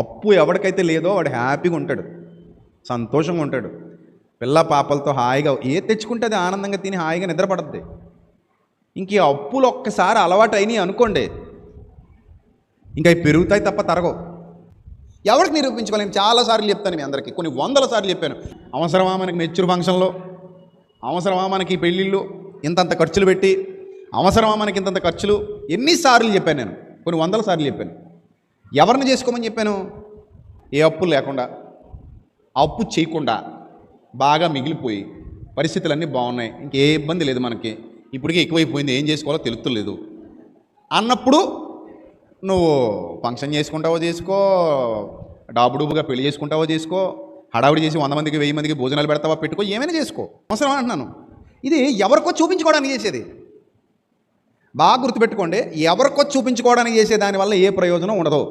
అప్పు ఎవరికైతే లేదో వాడు హ్యాపీగా ఉంటాడు, సంతోషంగా ఉంటాడు. పిల్ల పాపలతో హాయిగా తెచ్చుకుంటే అది ఆనందంగా తిని హాయిగా నిద్రపడుద్ది. ఇంక ఈ అప్పులు ఒక్కసారి అలవాటు అయినాయి అనుకోండి, ఇంకా అవి పెరుగుతాయి తప్ప తరగవు. ఎవరికి నిరూపించుకోలేము. చాలాసార్లు చెప్తాను మీ అందరికీ, కొన్ని వందల సార్లు చెప్పాను. అవసరమా మనకి మెచ్యూర్ ఫంక్షన్లో, అవసరమా మనకి పెళ్ళిళ్ళు ఇంతంత ఖర్చులు పెట్టి, అవసరమా మనకి ఇంతంత ఖర్చులు? ఎన్నిసార్లు చెప్పాను నేను, కొన్ని వందల సార్లు చెప్పాను. ఎవరిని చేసుకోమని చెప్పాను? ఏ అప్పులు లేకుండా, అప్పు చేయకుండా, బాగా మిగిలిపోయి పరిస్థితులన్నీ బాగున్నాయి, ఇంకే ఇబ్బంది లేదు మనకి, ఇప్పటికే ఎక్కువైపోయింది, ఏం చేసుకోవాలో తెలుస్తలేదు అన్నప్పుడు నువ్వు ఫంక్షన్ చేసుకుంటావో చేసుకో, డాబుడుబుగా పెళ్లి చేసుకుంటావో చేసుకో, హడావుడి చేసి 100 మందికి 1000 మందికి భోజనాలు పెడతావా పెట్టుకో, ఏమైనా చేసుకో, అవసరం అంటున్నాను. ఇది ఎవరికో చూపించుకోవడానికి చేసేది. బాగా గుర్తుపెట్టుకోండి, ఎవరికో చూపించుకోవడానికి చేసే దానివల్ల ఏ ప్రయోజనం ఉండదు.